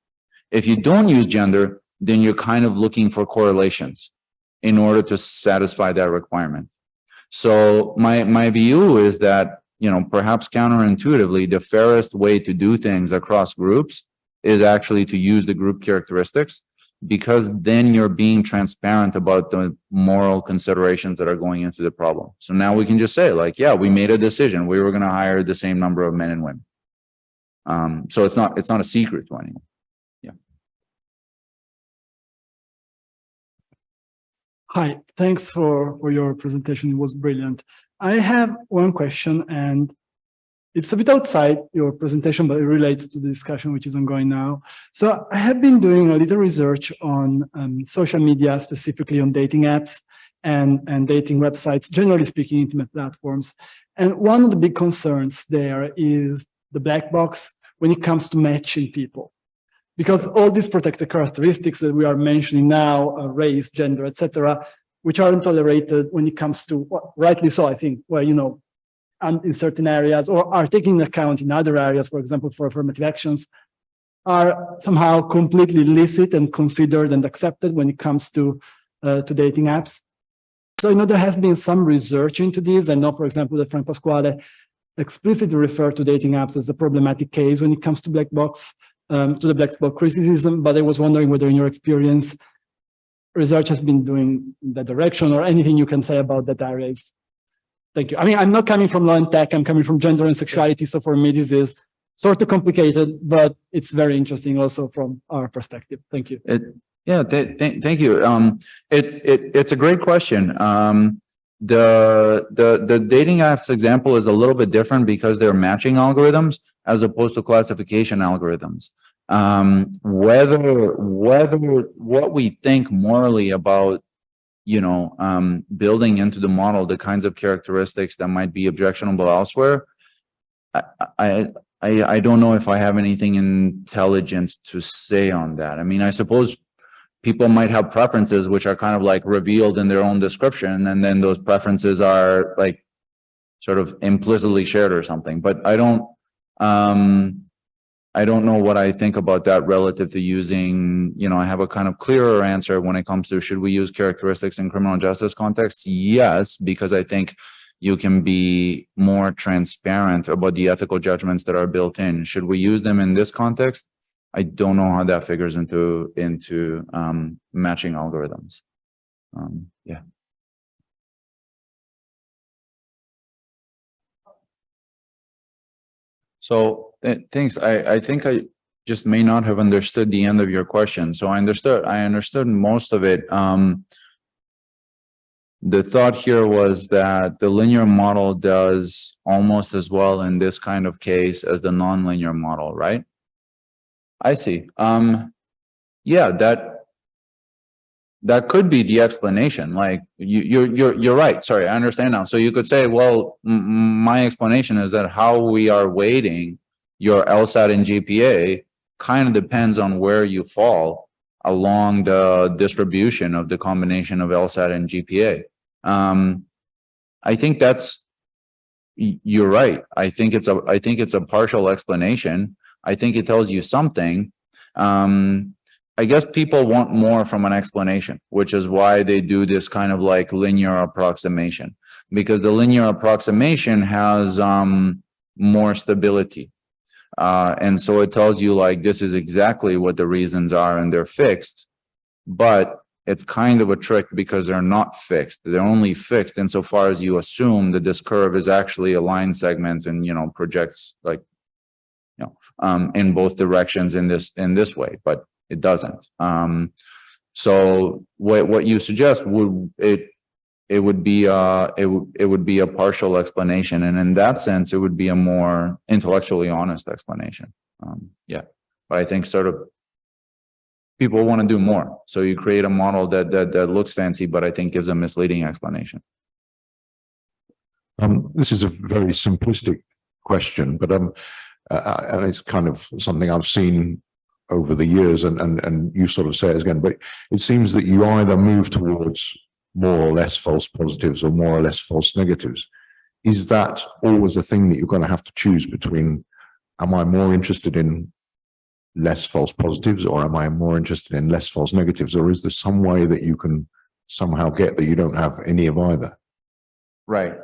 If you don't use gender, then you're kind of looking for correlations in order to satisfy that requirement. So my view is that, you know, perhaps counterintuitively, the fairest way to do things across groups is actually to use the group characteristics, because then you're being transparent about the moral considerations that are going into the problem. So now we can just say, like, yeah, we made a decision. We were going to hire the same number of men and women. So it's not a secret to anyone. Yeah. Hi, thanks for your presentation. It was brilliant. I have one question, and it's a bit outside your presentation, but it relates to the discussion which is ongoing now. So I have been doing a little research on social media, specifically on dating apps and dating websites, generally speaking, intimate platforms. And one of the big concerns there is the black box when it comes to matching people. Because all these protected characteristics that we are mentioning now, race, gender, etc., which aren't tolerated when it comes to, well, rightly so, I think, well, you know, and in certain areas, or are taken into account in other areas, for example, for affirmative actions, are somehow completely licit and considered and accepted when it comes to dating apps. So, you know, there has been some research into this. I know, for example, that Frank Pasquale explicitly referred to dating apps as a problematic case when it comes to black box, to the black box criticism. But I was wondering whether, in your experience, research has been doing that direction, or anything you can say about that area. Thank you. I mean, I'm not coming from law and tech, I'm coming from gender and sexuality. So for me, this is sort of complicated, but it's very interesting also from our perspective. Thank you. Thank you. It's a great question. The dating apps example is a little bit different because they're matching algorithms as opposed to classification algorithms. Whether what we think morally about, building into the model the kinds of characteristics that might be objectionable elsewhere, I don't know if I have anything intelligent to say on that. I mean, I suppose people might have preferences which are kind of like revealed in their own description, and then those preferences are like sort of implicitly shared or something. But I don't know what I think about that relative to using, I have a kind of clearer answer when it comes to should we use characteristics in criminal justice context? Yes, because I think you can be more transparent about the ethical judgments that are built in. Should we use them in this context? I don't know how that figures into matching algorithms. Yeah. So thanks. I think I just may not have understood the end of your question. So I understood most of it. The thought here was that the linear model does almost as well in this kind of case as the nonlinear model, right? I see. Yeah, that could be the explanation. Like you're right. Sorry, I understand now. So you could say, well, my explanation is that how we are weighting your LSAT and GPA kind of depends on where you fall along the distribution of the combination of LSAT and GPA. I think you're right. I think it's a partial explanation. I think it tells you something. I guess people want more from an explanation, which is why they do this kind of like linear approximation, because the linear approximation has more stability. And so it tells you like, this is exactly what the reasons are and they're fixed, but it's kind of a trick because they're not fixed. They're only fixed insofar as you assume that this curve is actually a line segment and, projects like, in both directions in this way, but it doesn't. So what you suggest it would be a partial explanation, and in that sense, it would be a more intellectually honest explanation. Yeah, but I think sort of people want to do more, so you create a model that looks fancy, but I think gives a misleading explanation. This is a very simplistic question, but and it's kind of something I've seen over the years, and you sort of say it again, but it seems that you either move towards more or less false positives or more or less false negatives. Is that always a thing that you're going to have to choose between? Am I more interested in less false positives, or am I more interested in less false negatives? Or is there some way that you can somehow get that you don't have any of either? Right.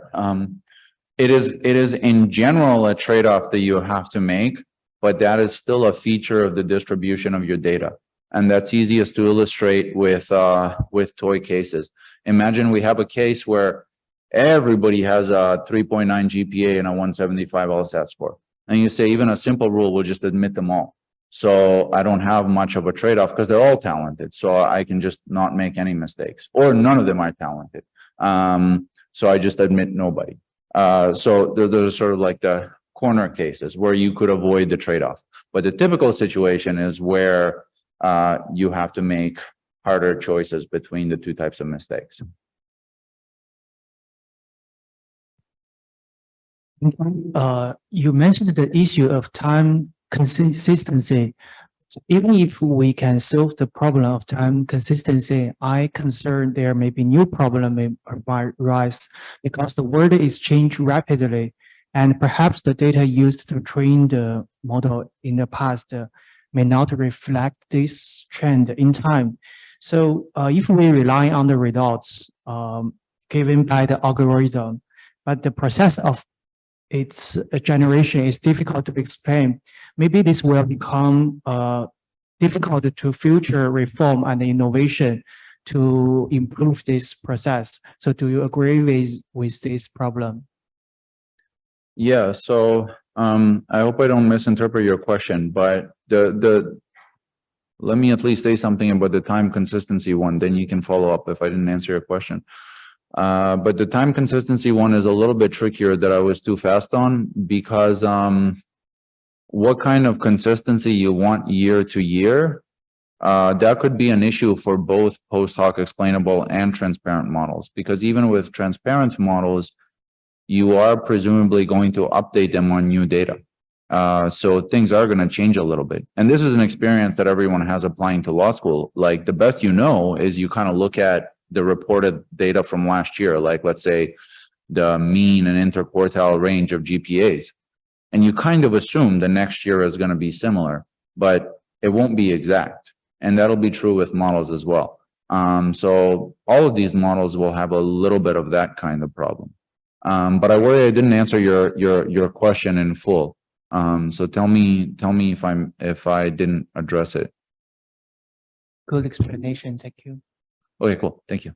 It is in general a trade-off that you have to make, but that is still a feature of the distribution of your data. And that's easiest to illustrate with toy cases. Imagine we have a case where everybody has a 3.9 GPA and a 175 LSAT score. And you say even a simple rule will just admit them all. So I don't have much of a trade-off because they're all talented. So I can just not make any mistakes, or none of them are talented. So I just admit nobody. So those are sort of like the corner cases where you could avoid the trade-off. But the typical situation is where you have to make harder choices between the two types of mistakes. You mentioned the issue of time consistency. Even if we can solve the problem of time consistency, I concern there may be new problem may arise because the world is changing rapidly, and perhaps the data used to train the model in the past may not reflect this trend in time. So if we rely on the results given by the algorithm, but the process of its generation is difficult to explain, maybe this will become difficult to future reform and innovation to improve this process. So do you agree with this problem? Yeah, so I hope I don't misinterpret your question, but let me at least say something about the time consistency one, then you can follow up if I didn't answer your question. But the time consistency one is a little bit trickier that I was too fast on because what kind of consistency you want year to year, that could be an issue for both post hoc explainable and transparent models, because even with transparent models, you are presumably going to update them on new data. So things are going to change a little bit. And this is an experience that everyone has applying to law school. Like the best you know is you kind of look at the reported data from last year, like let's say the mean and interquartile range of GPAs. And you kind of assume the next year is going to be similar, but it won't be exact. And that'll be true with models as well. So all of these models will have a little bit of that kind of problem. But I worry I didn't answer your question in full. So tell me if I didn't address it. Good explanation. Thank you. Okay, cool. Thank you.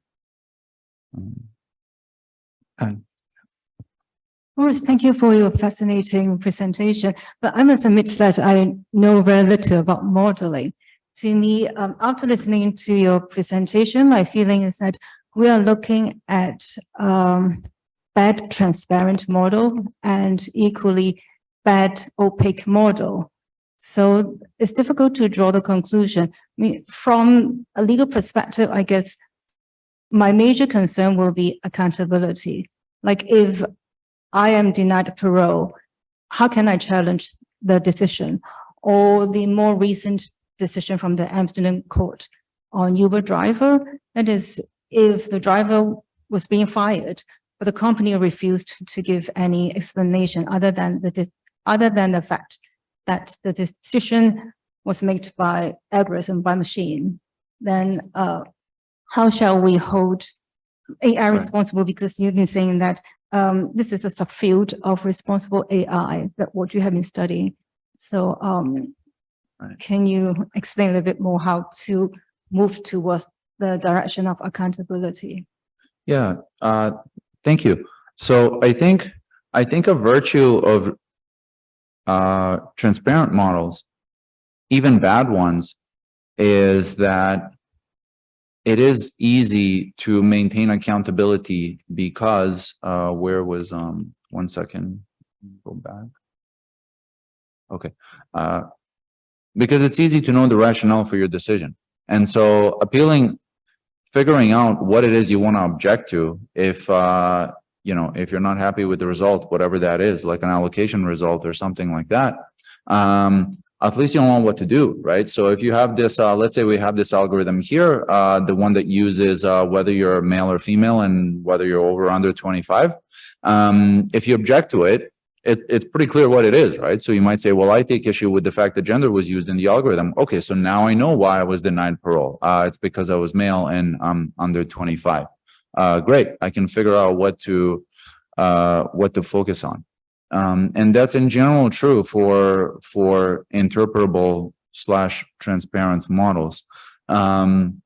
Boris, thank you for your fascinating presentation. But I must admit that I know very little about modeling. To me, after listening to your presentation, my feeling is that we are looking at bad transparent model and equally bad opaque model. So it's difficult to draw the conclusion. I mean, from a legal perspective, I guess my major concern will be accountability. Like if I am denied parole, how can I challenge the decision? Or the more recent decision from the Amsterdam court on Uber driver, that is, if the driver was being fired, but the company refused to give any explanation other than the fact that the decision was made by algorithm, by machine, then how shall we hold AI responsible? Because you've been saying that this is a subfield of responsible AI, that what you have been studying. So can you explain a little bit more how to move towards the direction of accountability? Yeah, thank you. So I think a virtue of transparent models, even bad ones, is that it is easy to maintain accountability because where was 1 second, go back. Okay, because it's easy to know the rationale for your decision. And so figuring out what it is you want to object to, if you know, if you're not happy with the result, whatever that is, like an allocation result or something like that, at least you know what to do, right? So if you have this, let's say we have this algorithm here, the one that uses whether you're male or female and whether you're over or under 25. If you object to it, it's pretty clear what it is, right? So you might say, well, I take issue with the fact that gender was used in the algorithm. Okay, so now I know why I was denied parole. It's because I was male and I'm under 25. Great, I can figure out what to focus on. And that's in general true for interpretable / transparent models. You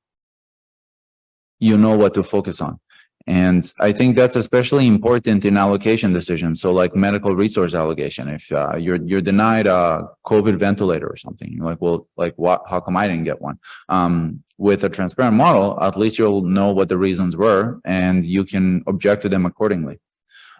know what to focus on. And I think that's especially important in allocation decisions. So like medical resource allocation, if you're denied a COVID ventilator or something, you're like, well, like what, how come I didn't get one? With a transparent model, at least you'll know what the reasons were and you can object to them accordingly.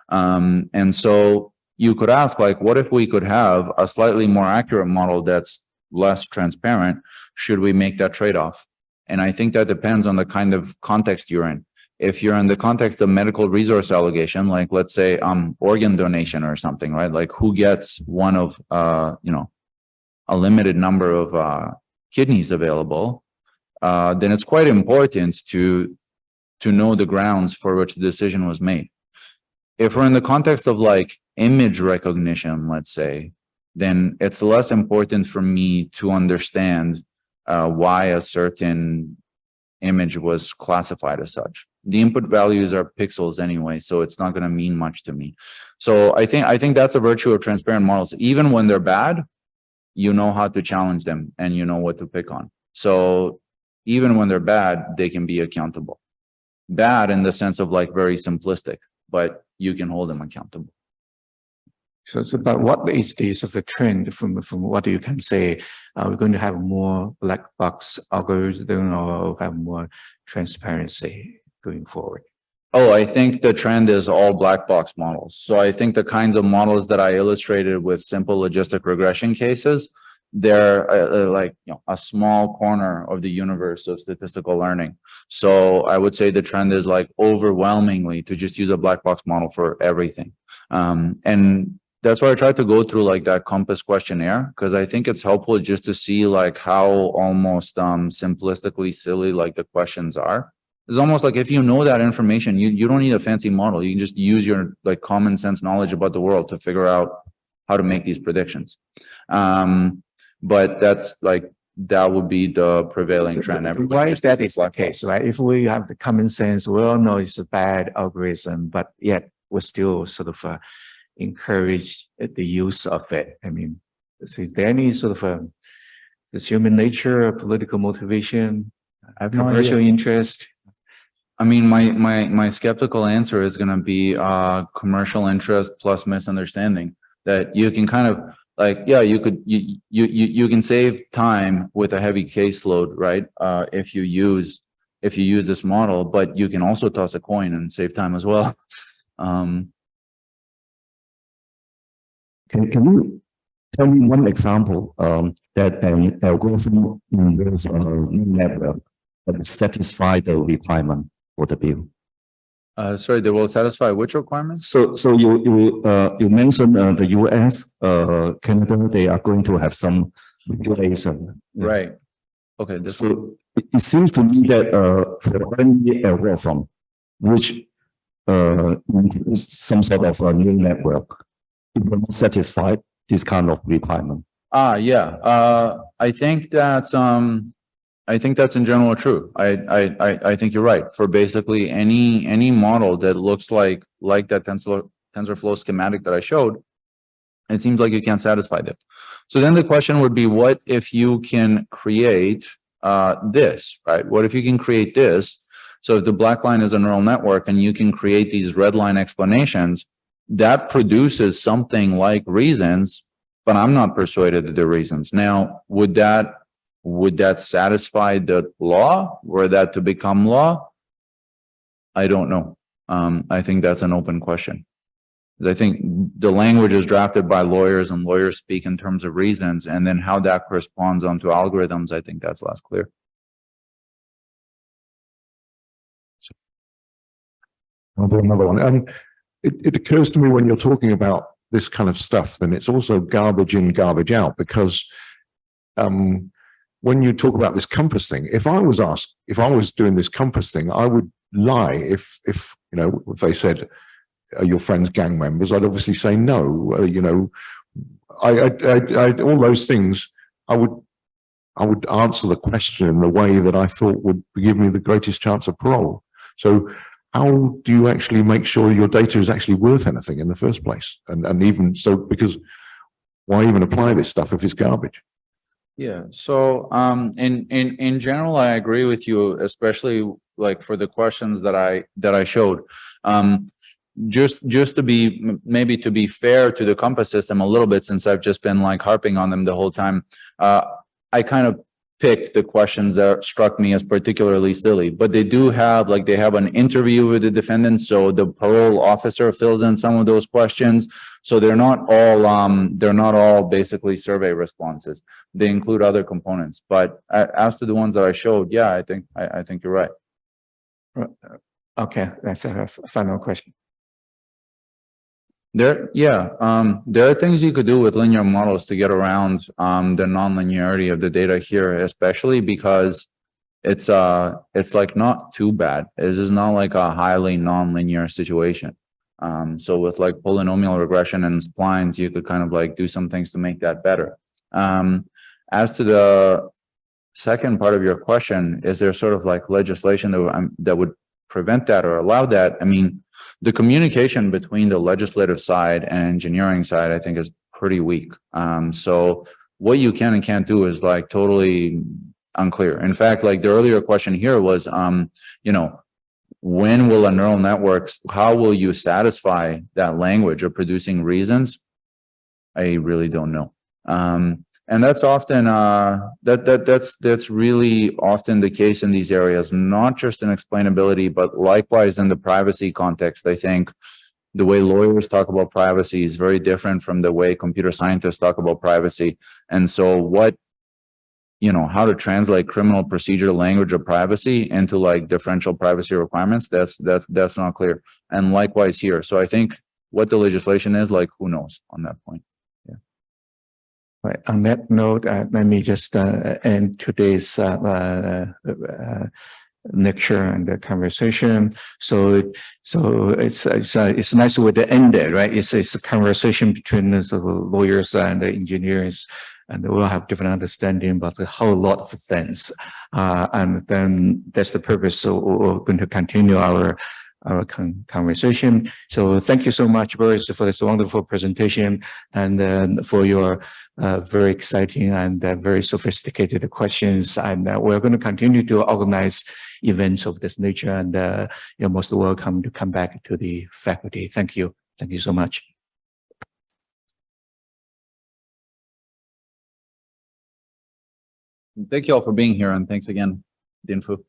And so you could ask, like, what if we could have a slightly more accurate model that's less transparent? Should we make that trade-off? And I think that depends on the kind of context you're in. If you're in the context of medical resource allocation, like let's say organ donation or something, right? Like who gets one of, you know, a limited number of kidneys available, then it's quite important to know the grounds for which the decision was made. If we're in the context of like image recognition, let's say, then it's less important for me to understand why a certain image was classified as such. The input values are pixels anyway, so it's not going to mean much to me. So I think that's a virtue of transparent models. Even when they're bad, you know how to challenge them and you know what to pick on. So even when they're bad, they can be accountable. Bad in the sense of like very simplistic, but you can hold them accountable. But what is the sort of a trend from what you can say? Are we going to have more black box algorithm or have more transparency going forward? Oh, I think the trend is all black box models. So I think the kinds of models that I illustrated with simple logistic regression cases, they're like, you know, a small corner of the universe of statistical learning. So I would say the trend is like overwhelmingly to just use a black box model for everything. And that's why I tried to go through like that compass questionnaire, because I think it's helpful just to see like how almost simplistically silly like the questions are. It's almost like if you know that information, you don't need a fancy model. You can just use your like common sense knowledge about the world to figure out how to make these predictions. But that's like, that would be the prevailing trend. Why is that is the case, right? If we have the common sense, we all know it's a bad algorithm, but yet we still sort of encourage the use of it. I mean, is there any sort of this human nature or political motivation, commercial interest? I mean, my skeptical answer is going to be commercial interest plus misunderstanding, that you can kind of like, yeah, you can save time with a heavy caseload, right? If you use this model, but you can also toss a coin and save time as well. Can you tell me one example that an algorithm involves a network that satisfy the requirement for the bill? Sorry, they will satisfy which requirements? So you mentioned the US, Canada, they are going to have some regulation. Right. Okay. So it seems to me that for any algorithm which includes some sort of a neural network, it will not satisfy this kind of requirement. Yeah. I think that's in general true. I think you're right. For basically any model that looks like that TensorFlow schematic that I showed, it seems like you can't satisfy that. So then the question would be, what if you can create this, right? What if you can create this? So if the black line is a neural network and you can create these red line explanations, that produces something like reasons, but I'm not persuaded that they're reasons. Now, would that satisfy the law? Were that to become law? I don't know. I think that's an open question. I think the language is drafted by lawyers and lawyers speak in terms of reasons, and then how that corresponds onto algorithms, I think that's less clear. I'll do another one. It occurs to me when you're talking about this kind of stuff, then it's also garbage in, garbage out, because when you talk about this compass thing, if I was doing this compass thing, I would lie if you know, if they said, are your friends gang members? I'd obviously say no. You know, I all those things, I would answer the question in the way that I thought would give me the greatest chance of parole. So how do you actually make sure your data is actually worth anything in the first place? And even so, because why even apply this stuff if it's garbage? Yeah. So in general, I agree with you, especially like for the questions that I showed. Just to be fair to the compass system a little bit, since I've just been like harping on them the whole time, I kind of picked the questions that struck me as particularly silly, but they do have they have an interview with the defendant, so the parole officer fills in some of those questions. So they're not all basically survey responses. They include other components. But as to the ones that I showed, yeah, I think you're right. Okay, that's a final question. There are things you could do with linear models to get around the non-linearity of the data here, especially because it's like not too bad. This is not like a highly non-linear situation. So with like polynomial regression and splines, you could kind of like do some things to make that better. As to the second part of your question, is there sort of like legislation that would prevent that or allow that? I mean, the communication between the legislative side and engineering side, I think, is pretty weak. So what you can and can't do is like totally unclear. In fact, like the earlier question here was, you know, when will a neural network, how will you satisfy that language of producing reasons? I really don't know. And that's often that's really often the case in these areas, not just in explainability, but likewise in the privacy context. I think the way lawyers talk about privacy is very different from the way computer scientists talk about privacy. And so how to translate criminal procedure language of privacy into like differential privacy requirements, that's not clear. And likewise here. So I think what the legislation is, like, who knows on that point. Right. On that note, let me just end today's lecture and the conversation. So it's nice with the end there, right? It's a conversation between the lawyers and the engineers, and we'll have different understanding about the whole lot of things. And then that's the purpose. So we're going to continue our conversation. So thank you so much, Boris, for this wonderful presentation and for your very exciting and very sophisticated questions. And we're going to continue to organize events of this nature. And you're most welcome to come back to the faculty. Thank you. Thank you so much. Thank you all for being here, and thanks again, Dinfu.